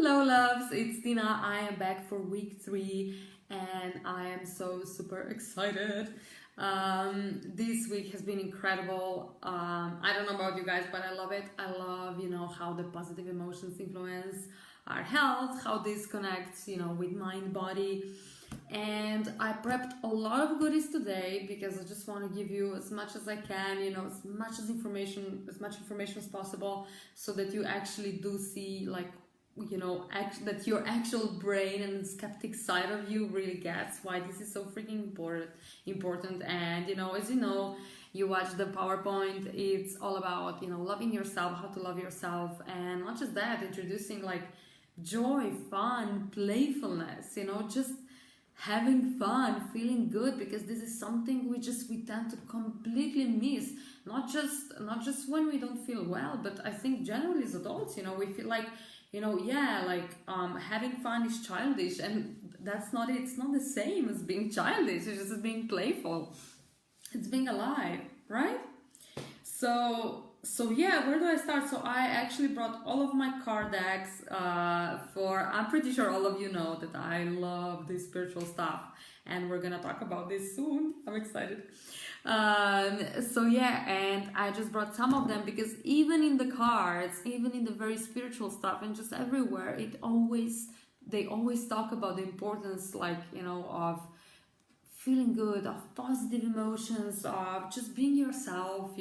Hello loves, it's Dina. I am back for week 3 and I am so super excited. This week has been incredible. I don't know about you guys, but I love it. I love, how the positive emotions influence our health, how this connects, with mind, body. And I prepped a lot of goodies today because I just want to give you as much as I can, as much information as possible, so that you actually do see, that your actual brain and skeptic side of you really gets why this is so freaking important. And as you watch the PowerPoint, it's all about loving yourself, how to love yourself, and not just that, introducing like joy, fun, playfulness, just having fun, feeling good, because this is something we tend to completely miss, not just when we don't feel well, but I think generally as adults, we feel like having fun is childish, and that's not it. It's not the same as being childish. It's just being playful. It's being alive, right? So yeah, where do I start? So I actually brought all of my card decks I'm pretty sure all of you know that I love this spiritual stuff, and we're gonna talk about this soon. I'm excited. So yeah, and I just brought some of them because even in the cards, even in the very spiritual stuff and just everywhere, they always talk about the importance, of feeling good, of positive emotions, of just being yourself,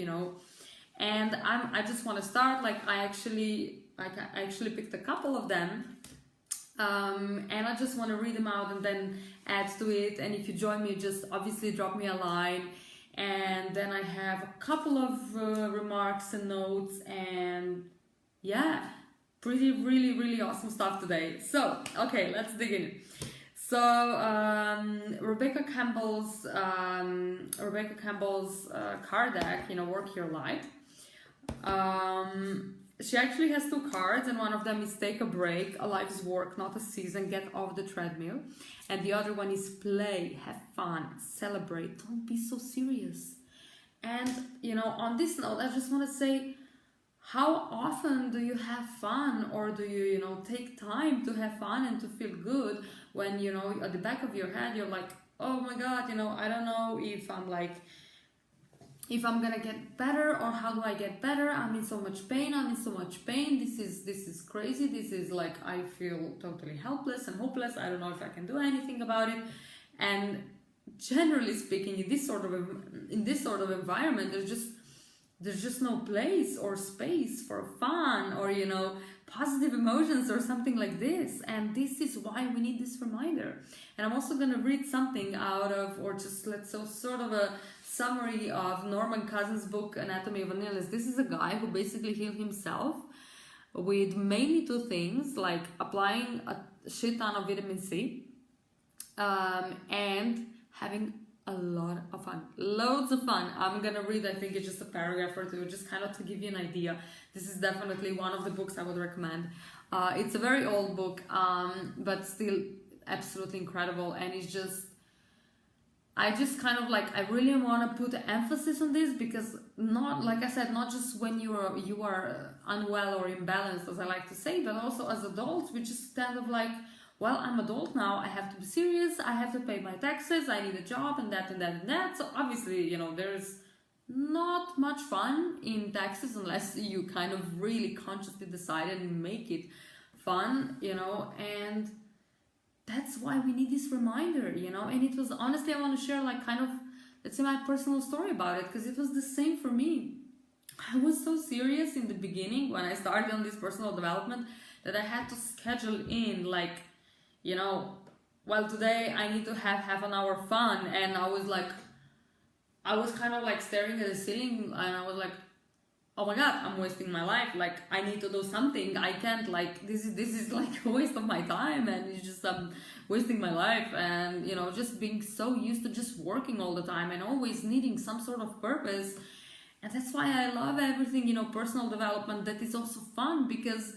And I just want to start, I actually picked a couple of them, and I just want to read them out and then add to it. And if you join me, just obviously drop me a line. And then I have a couple of remarks and notes, and yeah, really awesome stuff today. So, okay, let's dig in. So, Rebecca Campbell's card deck, Work Your Light. She actually has 2 cards, and one of them is Take a Break, a life's work, not a season, get off the treadmill. And the other one is Play, have fun, celebrate, don't be so serious. And, on this note, I just want to say, how often do you have fun, or do you, take time to have fun and to feel good when, at the back of your head, you're like, oh my God, I don't know if I'm gonna get better, or how do I get better? I'm in so much pain. This is crazy. This is I feel totally helpless and hopeless. I don't know if I can do anything about it. And generally speaking, in this sort of environment, there's just no place or space for fun or positive emotions or something like this. And this is why we need this reminder. And I'm also gonna read something out of, or just sort of a summary of Norman Cousins' book Anatomy of an Illness. This is a guy who basically healed himself with mainly 2 things, like applying a shit ton of vitamin C and having a lot of fun, loads of fun. I'm gonna read, I think it's just a paragraph or 2, just kind of to give you an idea. This is definitely one of the books I would recommend. It's a very old book, but still absolutely incredible. And it's just, I just kind of I really want to put emphasis on this, because not, like I said, not just when you are unwell or imbalanced, as I like to say, but also as adults, we just kind of well, I'm adult now, I have to be serious, I have to pay my taxes, I need a job, and that and that and that. So obviously, there's not much fun in taxes unless you kind of really consciously decide and make it fun, and that's why we need this reminder, and it was, honestly, I want to share let's say my personal story about it, because it was the same for me. I was so serious in the beginning when I started on this personal development that I had to schedule in well, today I need to have half an hour fun, and I was kind of staring at the ceiling, and I was like, oh my God, I'm wasting my life. I need to do something. I can't, this is a waste of my time, and it's just, I'm wasting my life. And, just being so used to just working all the time and always needing some sort of purpose. And that's why I love everything, personal development that is also fun, because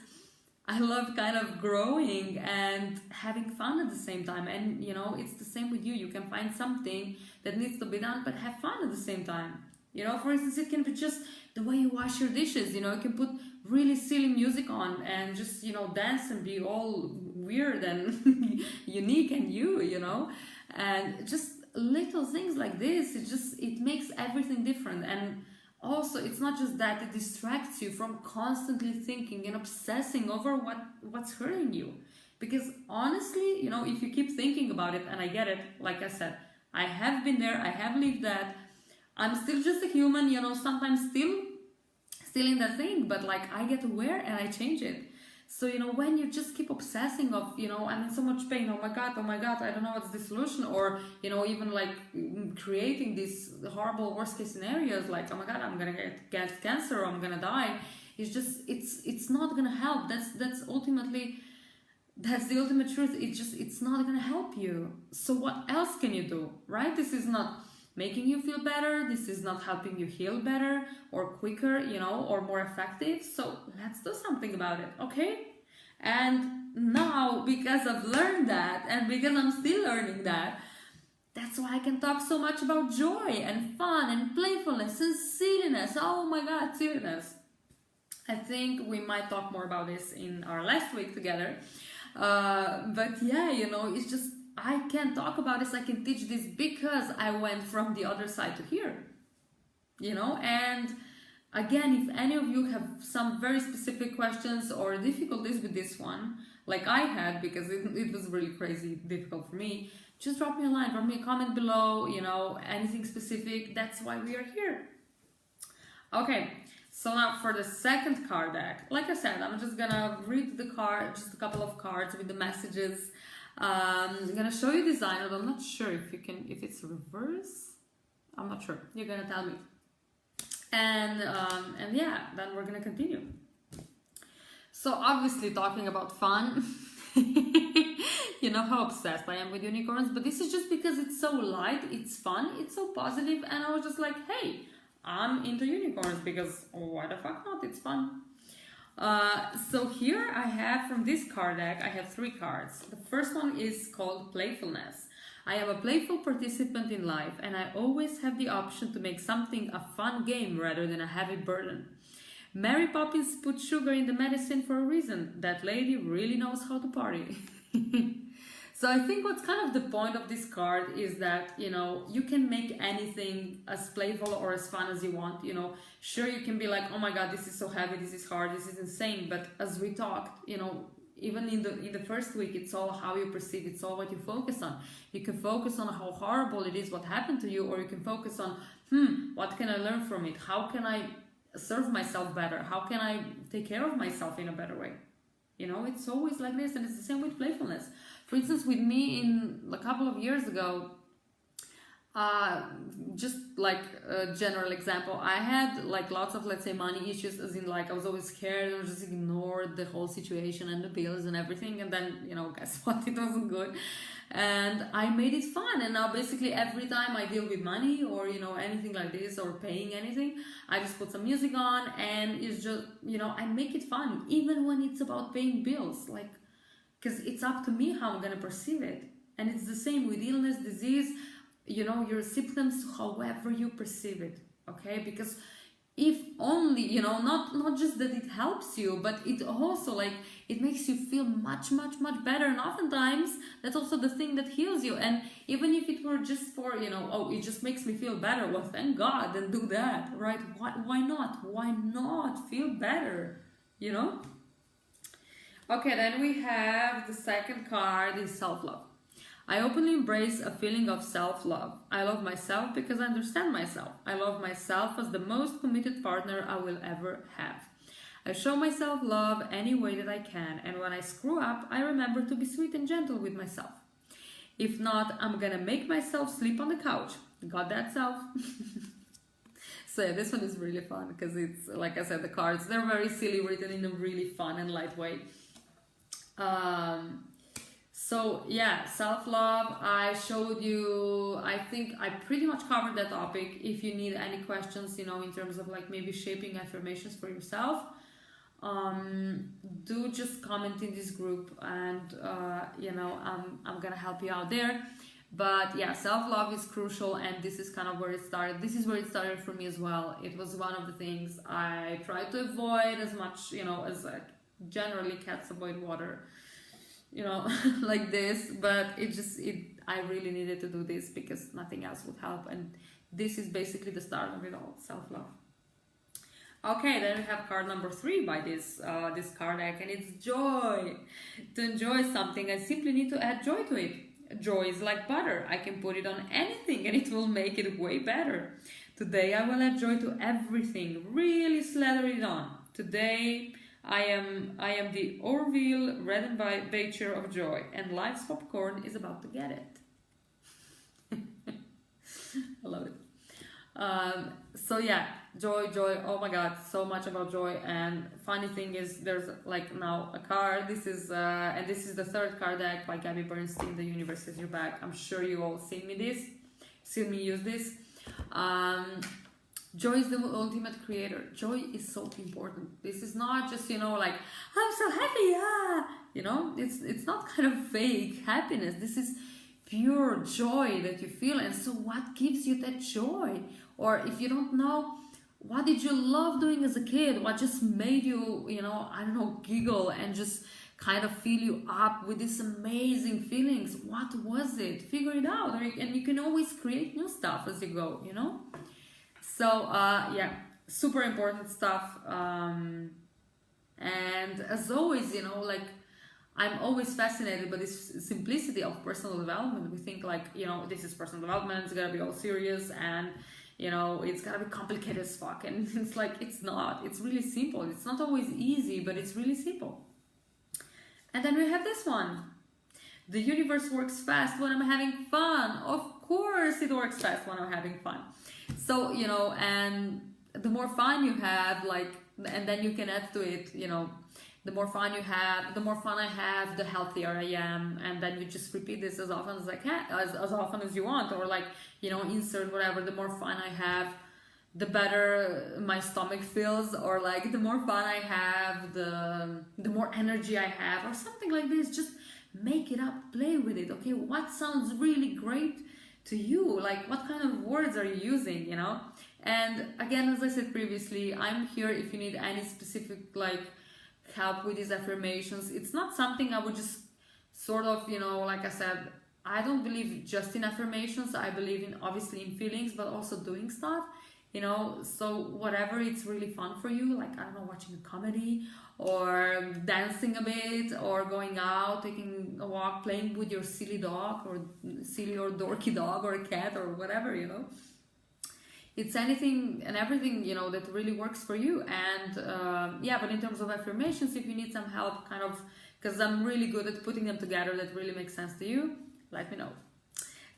I love kind of growing and having fun at the same time. And, it's the same with you. You can find something that needs to be done, but have fun at the same time. You know, for instance, it can be just the way you wash your dishes. You know, you can put really silly music on and just, you know, dance and be all weird and unique and you know, and just little things like this. It makes everything different. And also, it's not just that, it distracts you from constantly thinking and obsessing over what's hurting you. Because honestly, you know, if you keep thinking about it, and I get it, like I said, I have been there, I have lived that. I'm still just a human, you know, sometimes still in that thing, but like I get aware and I change it. So, you know, when you just keep obsessing of, you know, I'm in so much pain, oh my god, I don't know what's the solution, or, you know, even like creating these horrible worst case scenarios, like, oh my god, I'm gonna get cancer, or I'm gonna die. It's not gonna help. That's ultimately, that's the ultimate truth. It's not gonna help you. So what else can you do, right? This is not making you feel better. This is not helping you heal better or quicker, you know, or more effective. So let's do something about it, okay? And now, because I've learned that, and because I'm still learning that, that's why I can talk so much about joy and fun and playfulness and silliness. Oh my god, silliness. I think we might talk more about this in our last week together. But yeah, you know, it's just, I can talk about this, I can teach this because I went from the other side to here, you know. And again, if any of you have some very specific questions or difficulties with this one, like I had, because it was really crazy difficult for me, just drop me a line, drop me a comment below, you know, anything specific. That's why we are here. Okay, so now for the second card deck, like I said, I'm just gonna read the card, just a couple of cards with the messages. I'm gonna show you design, but I'm not sure if it's reverse. I'm not sure. You're gonna tell me. And yeah, then we're gonna continue. So obviously talking about fun, you know how obsessed I am with unicorns, but this is just because it's so light, it's fun, it's so positive, and I was just like, hey, I'm into unicorns because why the fuck not? It's fun. So here I have, from this card deck, I have 3 cards. The first one is called Playfulness. I am a playful participant in life, and I always have the option to make something a fun game rather than a heavy burden. Mary Poppins put sugar in the medicine for a reason. That lady really knows how to party. So I think what's kind of the point of this card is that, you know, you can make anything as playful or as fun as you want, you know. Sure, you can be like, oh my god, this is so heavy, this is hard, this is insane. But as we talked, you know, even in the first week, it's all how you perceive, it's all what you focus on. You can focus on how horrible it is what happened to you, or you can focus on, what can I learn from it? How can I serve myself better? How can I take care of myself in a better way? You know, it's always like this, and it's the same with playfulness. For instance, with me in a couple of years ago, just like a general example, I had like lots of, let's say, money issues, as in like I was always scared or just ignored the whole situation and the bills and everything. And then, you know, guess what? It wasn't good. And I made it fun. And now basically every time I deal with money or, you know, anything like this or paying anything, I just put some music on and it's just, you know, I make it fun, even when it's about paying bills. Like, because it's up to me how I'm going to perceive it. And it's the same with illness, disease, you know, your symptoms, however you perceive it, okay? Because if only, you know, not just that it helps you, but it also, like, it makes you feel much better. And oftentimes, that's also the thing that heals you. And even if it were just for, you know, oh, it just makes me feel better, well, thank God, then do that, right? Why not? Why not feel better, you know? Okay, then we have the second card is self-love. I openly embrace a feeling of self-love. I love myself because I understand myself. I love myself as the most committed partner I will ever have. I show myself love any way that I can, and when I screw up, I remember to be sweet and gentle with myself. If not, I'm gonna make myself sleep on the couch. Got that, self? So yeah, this one is really fun because it's, like I said, the cards, they're very silly, written in a really fun and light way. So yeah, self-love, I showed you, I think I pretty much covered that topic. If you need any questions, you know, in terms of like maybe shaping affirmations for yourself, do just comment in this group and, you know, I'm gonna help you out there. But yeah, self-love is crucial, and this is kind of where it started. This is where it started for me as well. It was one of the things I tried to avoid as much, as generally cats avoid water, like this. But I really needed to do this because nothing else would help, and this is basically the start of it all, self-love. Okay, then we have card number 3 by this card deck, and it's joy. To enjoy something, I simply need to add joy to it. Joy is like butter. I can put it on anything and it will make it way better. Today I will add joy to everything. Really slather it on. Today I am the Orville Redenbacher of joy, and life's popcorn is about to get it. I love it. So yeah, joy, oh my god, so much about joy. And funny thing is, there's like now a card, this is the 3rd card deck by Gabby Bernstein, The Universe Has Your Back. I'm sure you all seen me use this. Joy is the ultimate creator. Joy is so important. This is not just, like, I'm so happy, it's not kind of fake happiness. This is pure joy that you feel. And so what gives you that joy? Or if you don't know, what did you love doing as a kid? What just made you, giggle and just kind of fill you up with these amazing feelings? What was it? Figure it out. And you can always create new stuff as you go, So, yeah, super important stuff. And as always, I'm always fascinated by this simplicity of personal development. We think like, this is personal development, it's gotta be all serious, and it's gotta be complicated as fuck. And it's like, it's not. It's really simple. It's not always easy, but it's really simple. And then we have this one. The universe works fast when I'm having fun. Of course it works fast when I'm having fun. So, and the more fun you have, and then you can add to it, the more fun you have, the more fun I have, the healthier I am. And then you just repeat this as often as I can, as often as you want, or insert whatever. The more fun I have, the better my stomach feels, or the more fun I have, the more energy I have, or something like this. Just make it up, play with it. Okay, what sounds really great to you? What kind of words are you using, And again, as I said previously, I'm here if you need any specific help with these affirmations. It's not something I would just sort of, like I said, I don't believe just in affirmations. I believe in, obviously, in feelings, but also doing stuff, so whatever it's really fun for you, I don't know, watching a comedy or dancing a bit, or going out, taking a walk, playing with your silly dog, or silly or dorky dog, or a cat, or whatever, It's anything and everything, that really works for you. And yeah, but in terms of affirmations, if you need some help, kind of, because I'm really good at putting them together that really makes sense to you, let me know.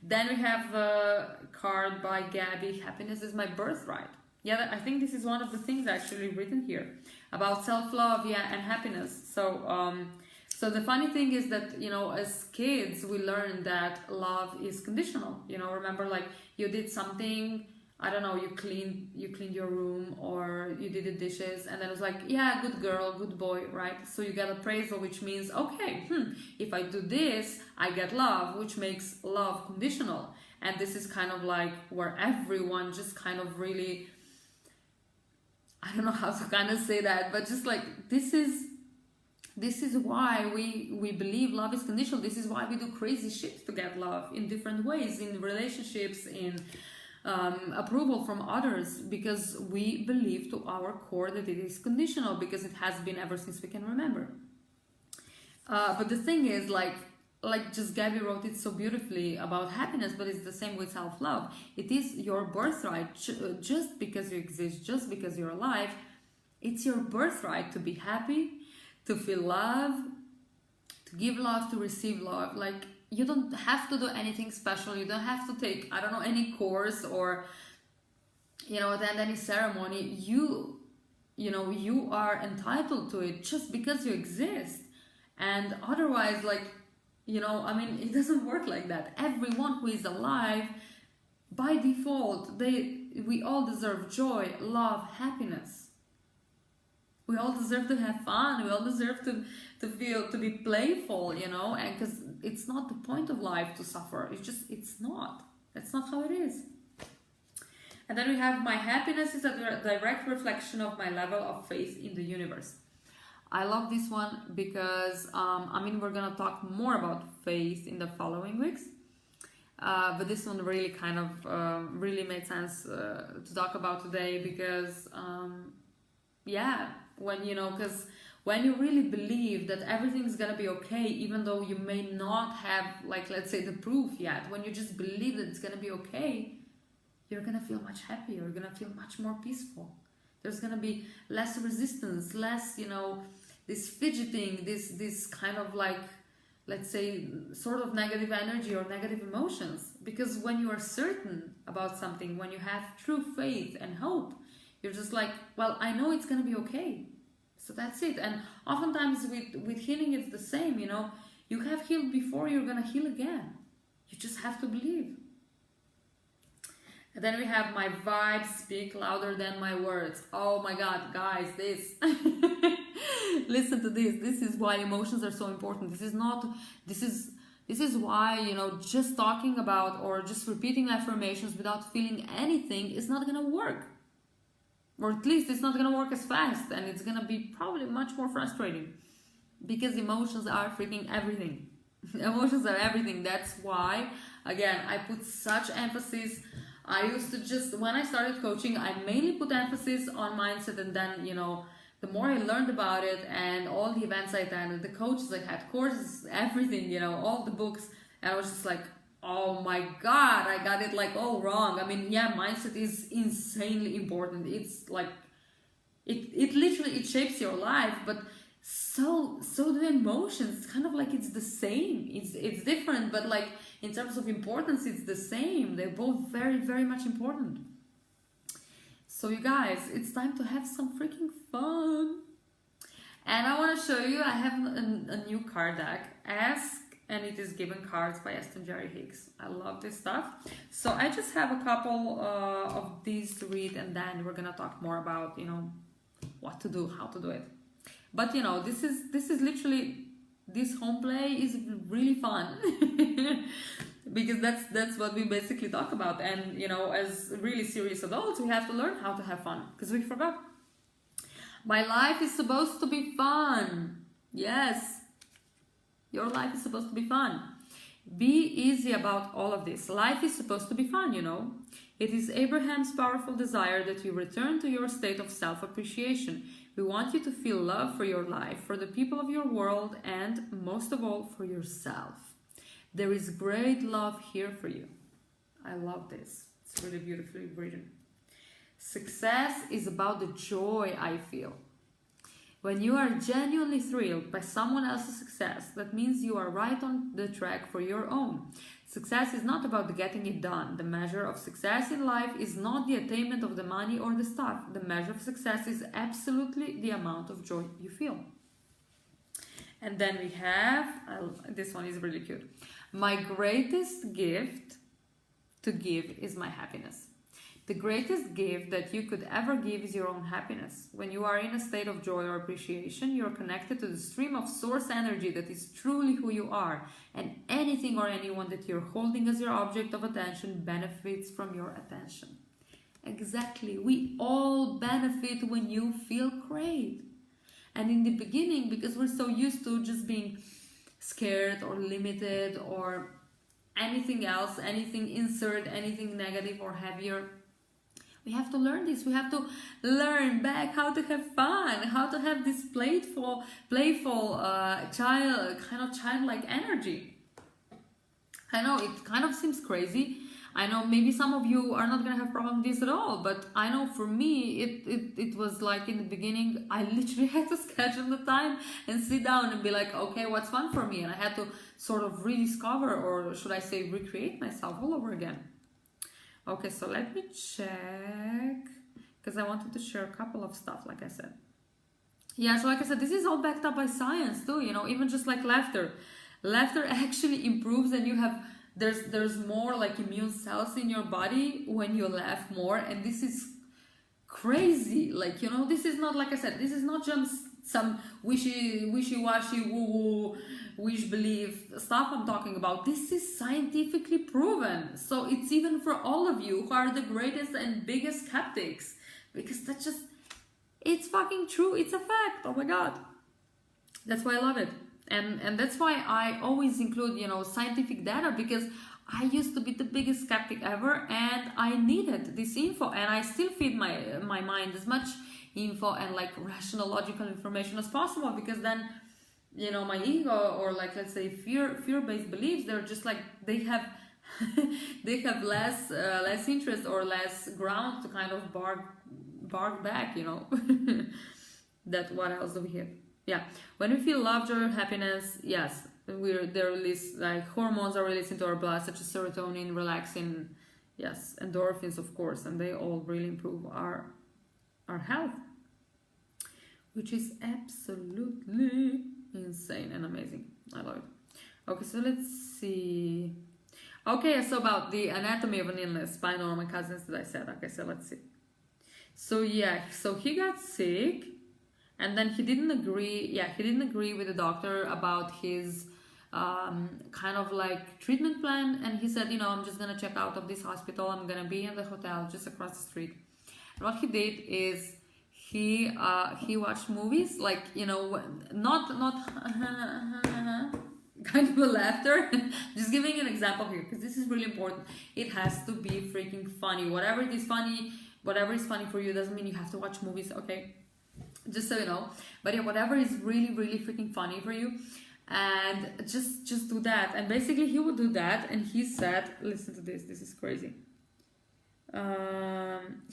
Then we have a card by Gabby, Happiness is My Birthright. Yeah, I think this is one of the things actually written here about self-love, yeah, and happiness. So the funny thing is that, as kids, we learn that love is conditional. Remember, you did something, I don't know, you cleaned your room, or you did the dishes, and then it was like, yeah, good girl, good boy, right? So you get appraisal, which means, okay, if I do this, I get love, which makes love conditional. And this is kind of where everyone just kind of really, I don't know how to kind of say that, but just this is why we believe love is conditional. This is why we do crazy shit to get love in different ways, in relationships, in approval from others, because we believe to our core that it is conditional, because it has been ever since we can remember. But the thing is, just Gabby wrote it so beautifully about happiness, but it's the same with self-love. It is your birthright. Just because you exist, just because you're alive, it's your birthright to be happy, to feel love, to give love, to receive love. You don't have to do anything special. You don't have to take, I don't know, any course, or attend any ceremony. You are entitled to it just because you exist. And otherwise, it doesn't work like that. Everyone who is alive, by default, we all deserve joy, love, happiness. We all deserve to have fun. We all deserve to be playful, you know, and because it's not the point of life to suffer. It's not. That's not how it is. And then we have my happiness is a direct reflection of my level of faith in the universe. I love this one because, we're going to talk more about faith in the following weeks. But this one really kind of really made sense to talk about today because, because when you really believe that everything's going to be okay, even though you may not have, like, let's say, the proof yet, when you just believe that it's going to be okay, you're going to feel much happier, you're going to feel much more peaceful. There's going to be less resistance, less, this fidgeting, this kind of like, let's say, sort of negative energy or negative emotions. Because when you are certain about something, when you have true faith and hope, you're just like, well, I know it's going to be okay. So that's it. And oftentimes with healing, it's the same, You have healed before, you're going to heal again. You just have to believe. And then we have my vibes speak louder than my words. Oh my God, guys, this. Listen to this. This is why emotions are so important. This is why, just talking about or just repeating affirmations without feeling anything is not going to work. Or at least it's not going to work as fast, and it's going to be probably much more frustrating because emotions are freaking everything. Emotions are everything. That's why, again, I put such emphasis. I used to when I started coaching, I mainly put emphasis on mindset, and then, the more I learned about it and all the events I attended, the coaches I had, courses, everything, all the books, and I was just like, oh my God, I got it like all wrong. Mindset is insanely important. It's like, it literally, it shapes your life, but so do emotions. It's kind of like it's the same. It's different, but like in terms of importance, it's the same. They're both very, very much important. So you guys, it's time to have some freaking fun. And I want to show you, I have a new card deck, Ask and It Is Given Cards by Aston Jerry Hicks. I love this stuff. So I just have a couple of these to read, and then we're going to talk more about, what to do, how to do it. But this is literally, this home play is really fun. Because that's what we basically talk about. And as really serious adults, we have to learn how to have fun, because we forgot. My life is supposed to be fun. Yes, your life is supposed to be fun. Be easy about all of this. Life is supposed to be fun, It is Abraham's powerful desire that you return to your state of self-appreciation. We want you to feel love for your life, for the people of your world, and most of all, for yourself. There is great love here for you. I love this. It's really beautifully written. Success is about the joy I feel. When you are genuinely thrilled by someone else's success, that means you are right on the track for your own. Success is not about getting it done. The measure of success in life is not the attainment of the money or the stuff. The measure of success is absolutely the amount of joy you feel. And then we have, this one is really cute. My greatest gift to give is my happiness. The greatest gift that you could ever give is your own happiness. When you are in a state of joy or appreciation, you are connected to the stream of source energy that is truly who you are. And anything or anyone that you're holding as your object of attention benefits from your attention. Exactly. We all benefit when you feel great. And in the beginning, because we're so used to just being scared or limited or anything else, insert anything negative or heavier, we have to learn this. We have to learn back how to have fun, how to have this playful, childlike energy. I know it kind of seems crazy. I know maybe some of you are not going to have problem with this at all, but I know for me, it was like in the beginning, I literally had to schedule the time and sit down and be like, okay, what's fun for me? And I had to sort of rediscover, or should I say recreate myself all over again. Okay, so let me check, because I wanted to share a couple of stuff, like I said. Yeah, so like I said, this is all backed up by science too, even just like laughter. Laughter actually improves, and you have, there's more like immune cells in your body when you laugh more, and this is crazy. Like, you know, this is not, like I said, this is not just some wishy-washy woo-woo wish belief stuff I'm talking about. This is scientifically proven. So it's even for all of you who are the greatest and biggest skeptics, because that's just, it's fucking true. It's a fact. Oh my god. That's why I love it. And that's why I always include, you know, scientific data, because I used to be the biggest skeptic ever, and I needed this info, and I still feed my mind as much info and like rational, logical information as possible, because then, you know, my ego, or like, let's say fear-based beliefs, they're just like, they have they have less interest or less ground to kind of bark back, you know. That, what else do we have? Yeah, when we feel love, joy, or happiness, yes, they're released, like hormones are released into our blood, such as serotonin, relaxin, yes, endorphins, of course, and they all really improve our health, which is absolutely insane and amazing. I love it. Okay, so let's see. Okay, so about the anatomy of an illness by Norman Cousins that I said. Okay, so let's see. So yeah, so he got sick, and then he didn't agree. Yeah, he didn't agree with the doctor about his kind of like treatment plan, and he said, you know, I'm just gonna check out of this hospital. I'm gonna be in the hotel just across the street. And what he did is he watched movies, like, you know, not kind of a laughter. Just giving an example here, because this is really important. It has to be freaking funny. Whatever is funny for you doesn't mean you have to watch movies, okay? Just so you know. But yeah, whatever is really, really freaking funny for you, and just do that. And basically he would do that, and he said, listen to this is crazy.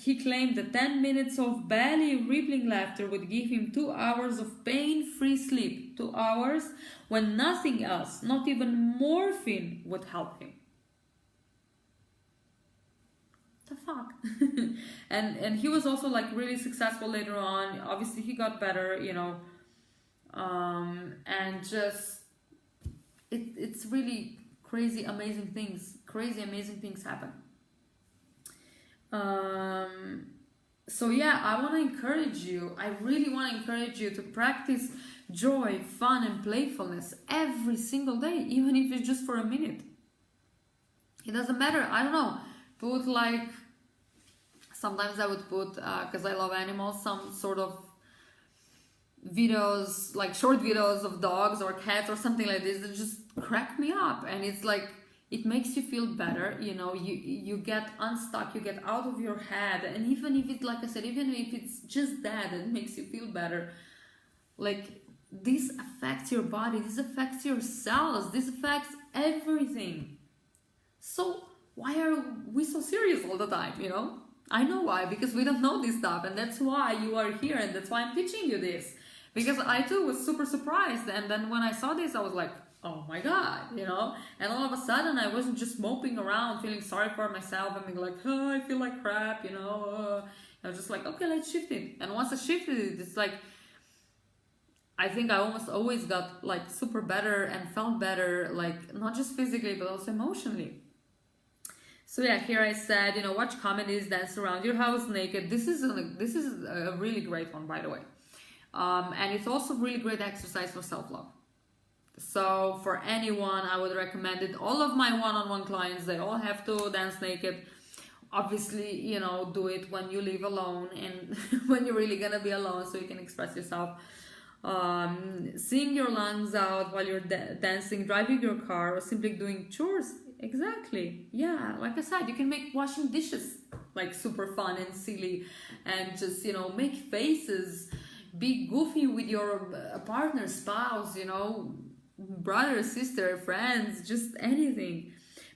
He claimed that 10 minutes of belly rippling laughter would give him 2 hours of pain-free sleep. 2 hours when nothing else, not even morphine, would help him. The fuck? and he was also like really successful later on. Obviously he got better, you know, and just it's really crazy amazing things happen. So yeah, I want to encourage you. I really want to encourage you to practice joy, fun, and playfulness every single day, even if it's just for a minute. It doesn't matter. I don't know. Put like, sometimes I would put, because I love animals, some sort of videos, like short videos of dogs or cats or something like this that just crack me up. And it's like, it makes you feel better, you know, you get unstuck, you get out of your head. And even if it's, like I said, even if it's just that, it makes you feel better. Like, this affects your body, this affects your cells, this affects everything. So why are we so serious all the time, you know? I know why, because we don't know this stuff, and that's why you are here, and that's why I'm teaching you this. Because I too was super surprised, and then when I saw this, I was like, oh my god, you know? And all of a sudden, I wasn't just moping around, feeling sorry for myself, and being like, oh, I feel like crap, you know? I was just like, okay, let's shift it. And once I shifted it, it's like, I think I almost always got like super better and felt better, like not just physically, but also emotionally. So yeah, here I said, you know, watch comedies, dance around your house naked. This is a really great one, by the way. And it's also really great exercise for self-love. So for anyone, I would recommend it. All of my one-on-one clients, they all have to dance naked. Obviously, you know, do it when you live alone and when you're really gonna be alone, so you can express yourself. Sing your lungs out while you're dancing, driving your car, or simply doing chores. Exactly. Yeah, like I said, you can make washing dishes like super fun and silly, and just, you know, make faces, be goofy with your partner, spouse, you know, brother, sister, friends, just anything.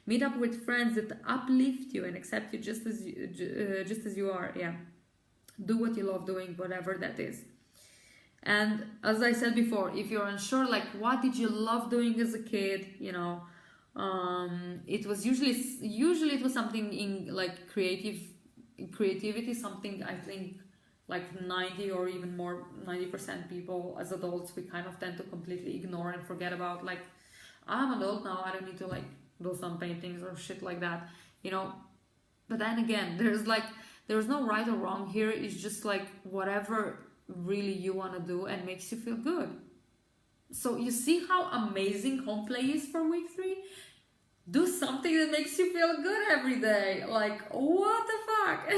Meet up with friends that uplift you and accept you just as you are. Yeah, do what you love doing, whatever that is. And as I said before, if you're unsure, like, what did you love doing as a kid, you know, it was usually it was something in like creativity, something I think like 90 or even more 90% people as adults, we kind of tend to completely ignore and forget about. Like, I'm an adult now, I don't need to like do some paintings or shit like that, you know. But then again, there's like There's no right or wrong here. It's just like whatever really you want to do and makes you feel good. So you see how amazing home play is for week 3? Do something that makes you feel good every day. Like, what the fuck?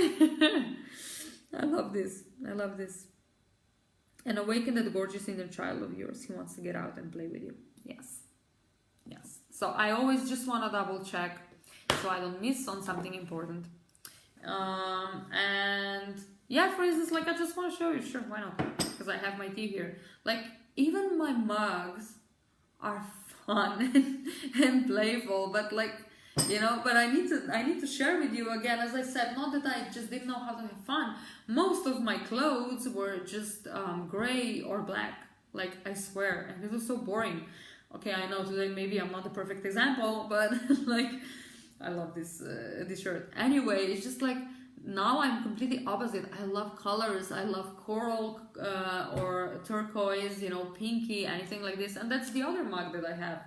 I love this. I love this. And awaken that gorgeous inner child of yours. He wants to get out and play with you. Yes. Yes. So I always just want to double check so I don't miss on something important. And yeah, for instance, like I just want to show you. Sure, why not? Because I have my tea here. Like, even my mugs are fun and playful, but like, you know, but I need to share with you again, as I said, not that I just didn't know how to have fun. Most of my clothes were just gray or black, like, I swear, and it was so boring. Okay, I know today maybe I'm not the perfect example, but like, I love this shirt. Anyway, it's just like, now I'm completely opposite. I love colors. I love coral or turquoise, you know, pinky, anything like this. And that's the other mug that I have.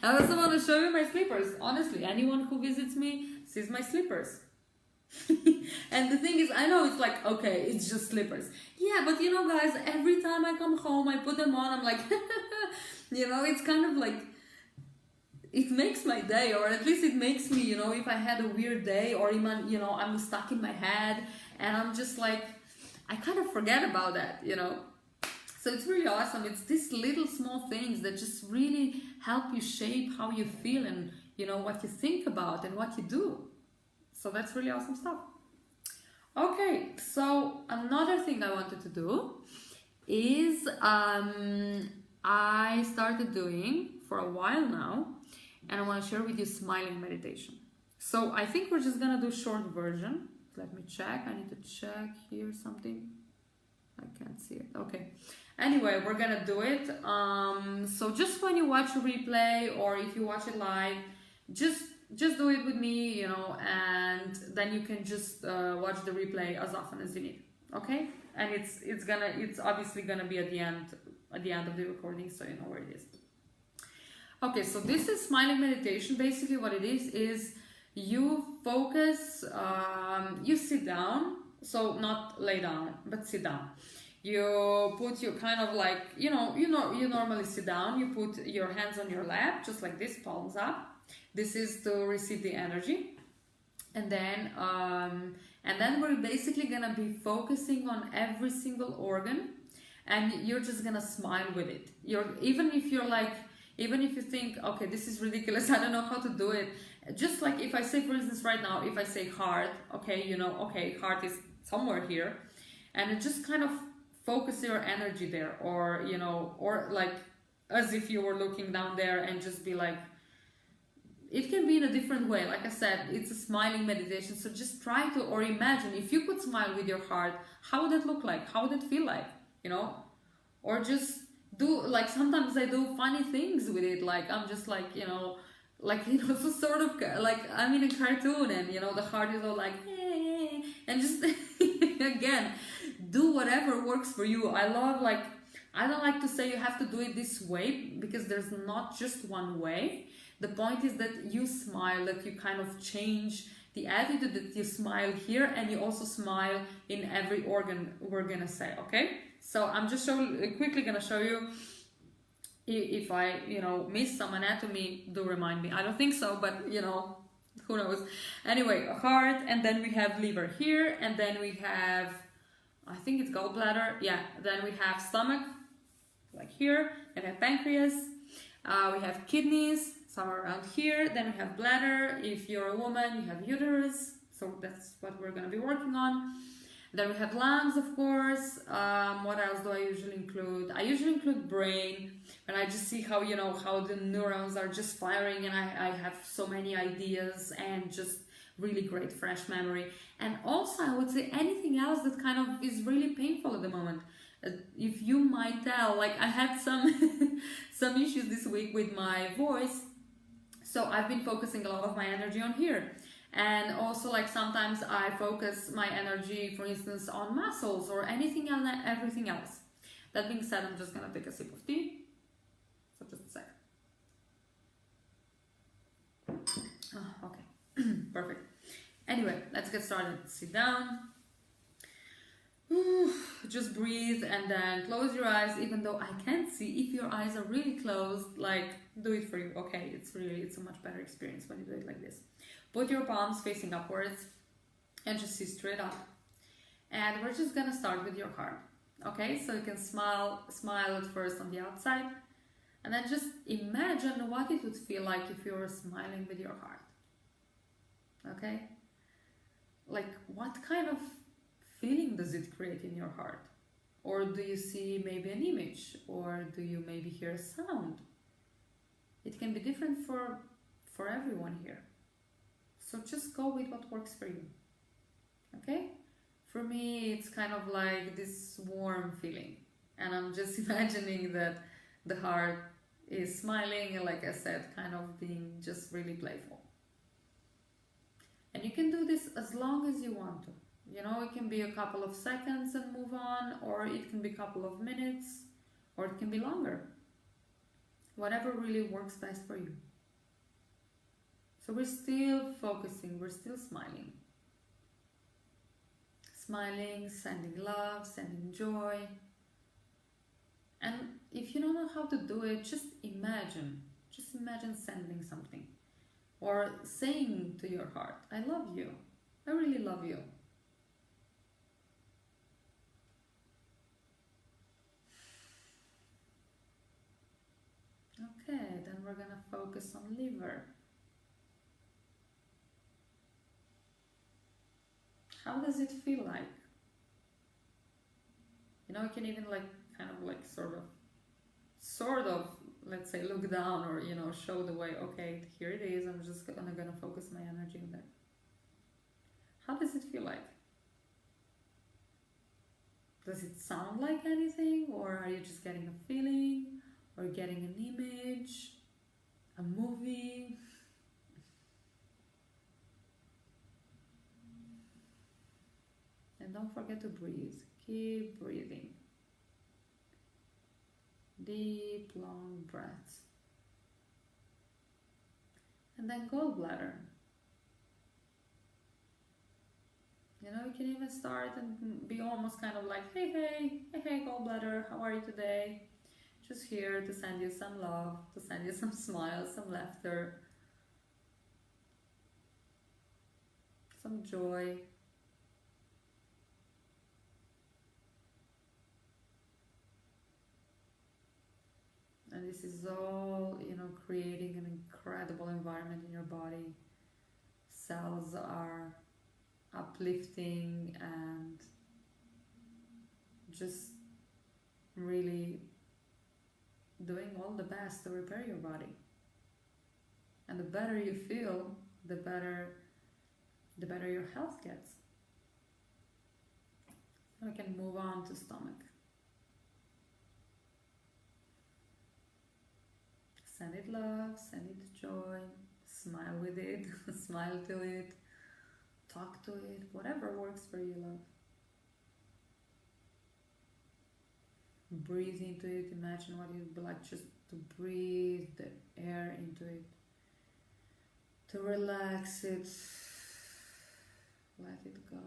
I also want to show you my slippers. Honestly, anyone who visits me sees my slippers. And the thing is, I know it's like, okay, it's just slippers. Yeah, but you know, guys, every time I come home, I put them on. I'm like, you know, it's kind of like, it makes my day, or at least it makes me, you know, if I had a weird day, or even, you know, I'm stuck in my head and I'm just like, I kind of forget about that, you know. So it's really awesome. It's these little small things that just really help you shape how you feel and, you know, what you think about and what you do. So that's really awesome stuff. Okay, so another thing I wanted to do is I started doing for a while now, and I want to share with you smiling meditation. So I think we're just gonna do short version. Let me check. I need to check here something. I can't see it. Okay. Anyway, we're gonna do it. So just when you watch a replay or if you watch it live, just do it with me, you know, and then you can just watch the replay as often as you need. Okay? And it's obviously gonna be at the end of the recording, so you know where it is. Okay, so this is smiling meditation. Basically what it is you focus, you sit down, so not lay down, but sit down. You put your kind of like, you normally sit down, you put your hands on your lap, just like this, palms up. This is to receive the energy. And then we're basically gonna be focusing on every single organ, and you're just gonna smile with it. Even if you think, okay, this is ridiculous, I don't know how to do it. Just like if I say, for instance, right now, if I say heart, okay, you know, okay, heart is somewhere here, and it just kind of focus your energy there, or, you know, or like as if you were looking down there, and just be like, it can be in a different way. Like I said, it's a smiling meditation. So just try to, or imagine if you could smile with your heart, how would that look like? How would it feel like? You know, or just do, like, sometimes I do funny things with it. Like, I'm just like, you know, so sort of like I'm in a cartoon, and, you know, the heart is all like, hey, and just, again, do whatever works for you. I don't like to say you have to do it this way, because there's not just one way. The point is that you smile, that you kind of change the attitude, that you smile here and you also smile in every organ we're gonna say, okay? So I'm just quickly gonna show you. If I, you know, miss some anatomy, do remind me. I don't think so, but, you know, who knows. Anyway, heart, and then we have liver here, and then we have, I think it's gallbladder, yeah. Then we have stomach, like here, then we have pancreas, we have kidneys, somewhere around here, then we have bladder. If you're a woman, you have uterus, so that's what we're going to be working on. Then we have lungs, of course. What else do I usually include? I usually include brain, and I just see how, you know, how the neurons are just firing, and I have so many ideas and just really great fresh memory. And also, I would say anything else that kind of is really painful at the moment. If you might tell, like, I had some some issues this week with my voice, so I've been focusing a lot of my energy on here. And also, like, sometimes I focus my energy, for instance, on muscles or anything else, everything else. That being said, I'm just gonna take a sip of tea. So just a sec. Oh, okay, perfect. Anyway, let's get started. Sit down. Just breathe and then close your eyes, even though I can't see. If your eyes are really closed, like, do it for you. Okay, it's a much better experience when you do it like this. Put your palms facing upwards and just sit straight up. And we're just gonna start with your heart. Okay, so you can smile at first on the outside, and then just imagine what it would feel like if you were smiling with your heart. Okay, like what kind of feeling does it create in your heart? Or do you see maybe an image, or do you maybe hear a sound? It can be different for everyone here, so just go with what works for you. Okay, for me it's kind of like this warm feeling, and I'm just imagining that the heart is smiling and, like I said, kind of being just really playful. And you can do this as long as you want to. You know, it can be a couple of seconds and move on, or it can be a couple of minutes, or it can be longer. Whatever really works best for you. So we're still focusing, we're still smiling. Smiling, sending love, sending joy. And if you don't know how to do it, just imagine sending something. Or saying to your heart, I love you. I really love you. Okay, then we're gonna focus on liver. How does it feel like? You know, you can even like kind of like sort of, let's say, look down, or, you know, show the way. Okay, here it is. I'm just gonna focus my energy on there. How does it feel like? Does it sound like anything, or are you just getting a feeling, or getting an image, a movie? And don't forget to breathe. Keep breathing. Deep, long breaths. And then gallbladder. You know, you can even start and be almost kind of like, hey, gallbladder, how are you today? Just here to send you some love, to send you some smiles, some laughter, some joy. And this is all, you know, creating an incredible environment in your body. Cells are uplifting and just really doing all the best to repair your body. And the better you feel, the better your health gets. We can move on to stomach. Send it love, send it joy, smile with it, smile to it, talk to it, whatever works for you, love. Breathe into it, imagine what it would be like just to breathe the air into it, to relax it, let it go.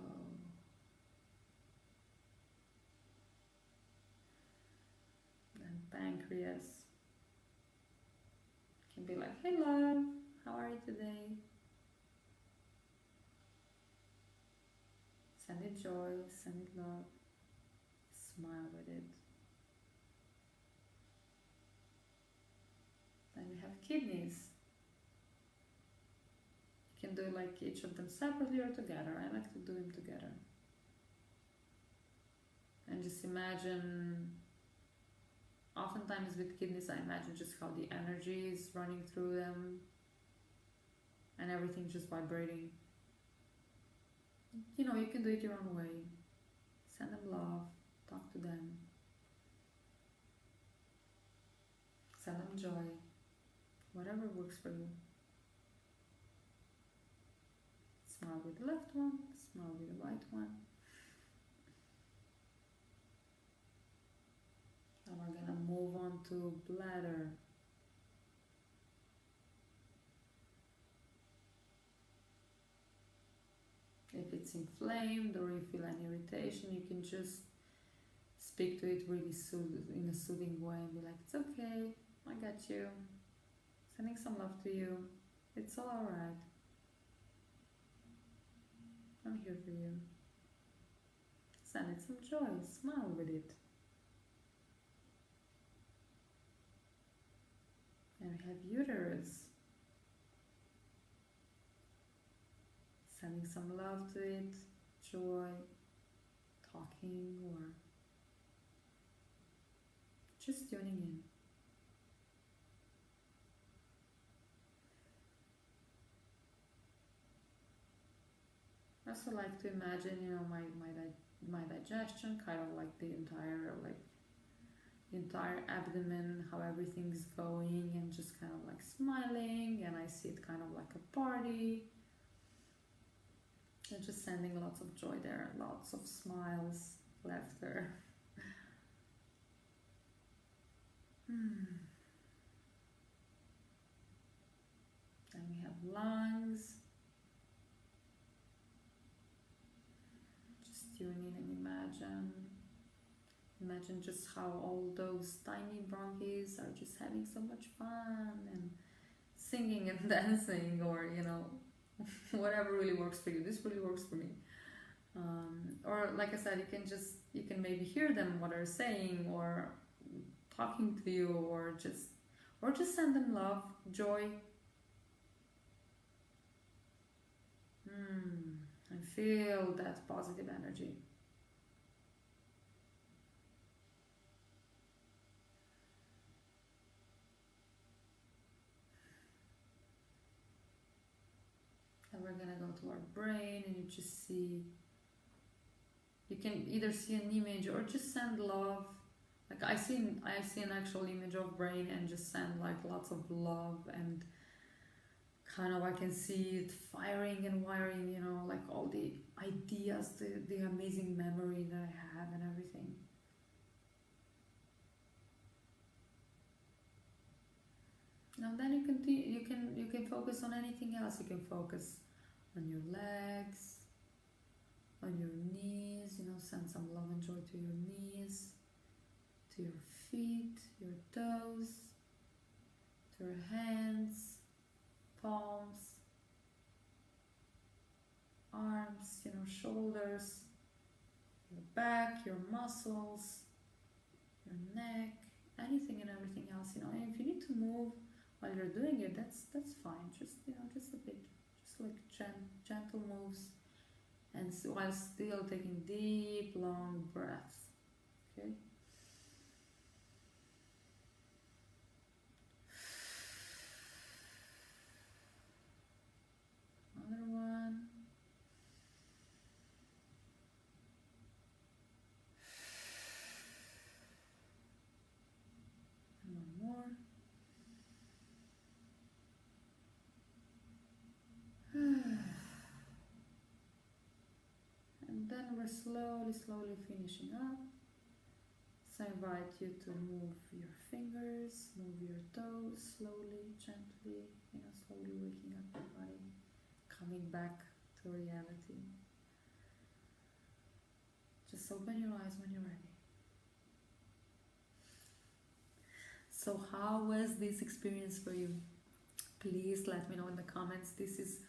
And pancreas can be like, hey love, how are you today? Send it joy, send it love, smile with it. Then we have kidneys. You can do like each of them separately or together. I like to do them together. And just imagine, oftentimes with kidneys, I imagine just how the energy is running through them and everything just vibrating. You know, you can do it your own way. Send them love, talk to them, send them joy, whatever works for you. Smile with the left one, smile with the right one. And we're gonna move on to bladder. it's inflamed or you feel any irritation, you can just speak to it really in a soothing way and be like, it's okay, I got you, sending some love to you, it's all alright, I'm here for you. Send it some joy, smile with it. And we have uterus. Sending some love to it, joy, talking, or just tuning in. I also like to imagine, you know, my digestion, kind of like the entire abdomen, how everything's going, and just kind of like smiling, and I see it kind of like a party. And just sending lots of joy there, lots of smiles, laughter. Then we have lungs. Just tune in and imagine. Imagine just how all those tiny bronchies are just having so much fun and singing and dancing, or, you know, whatever really works for you. This really works for me. Or like I said, you can maybe hear them, what they're saying, or talking to you, or just send them love, joy. And feel that positive energy. And we're gonna go to our brain, and you just see, you can either see an image or just send love. Like I see an actual image of brain, and just send like lots of love, and kind of I can see it firing and wiring, you know, like all the ideas, the amazing memory that I have and everything. Now then you can focus on anything else. You can focus on your legs, on your knees, you know, send some love and joy to your knees, to your feet, your toes, to your hands, palms, arms, you know, shoulders, your back, your muscles, your neck, anything and everything else, you know. And if you need to move while you're doing it, that's fine. Just, you know, just a bit, just like gentle moves, and while still taking deep, long breaths. Okay. Another one. And one more. And then we're slowly finishing up. So I invite you to move your fingers, move your toes slowly, gently, you know, slowly waking up your body, coming back to reality. Just open your eyes when you're ready. So how was this experience for you? Please let me know in the comments. This is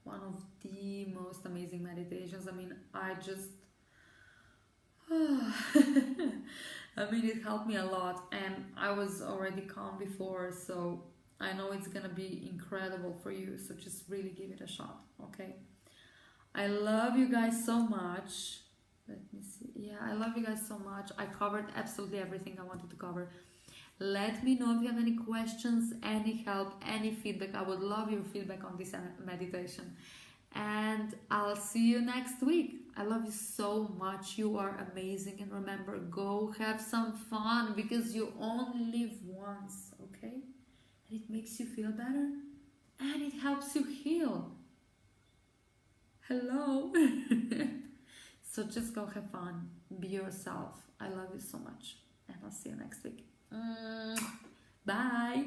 one of the most amazing meditations. I mean, I mean, it helped me a lot, and I was already calm before, so I know it's gonna be incredible for you. So just really give it a shot, okay? I love you guys so much. Let me see. Yeah, I love you guys so much. I covered absolutely everything I wanted to cover. Let me know if you have any questions, any help, any feedback. I would love your feedback on this meditation. And I'll see you next week. I love you so much. You are amazing. And remember, go have some fun, because you only live once, okay? And it makes you feel better, and it helps you heal. Hello. So just go have fun. Be yourself. I love you so much. And I'll see you next week. Bye.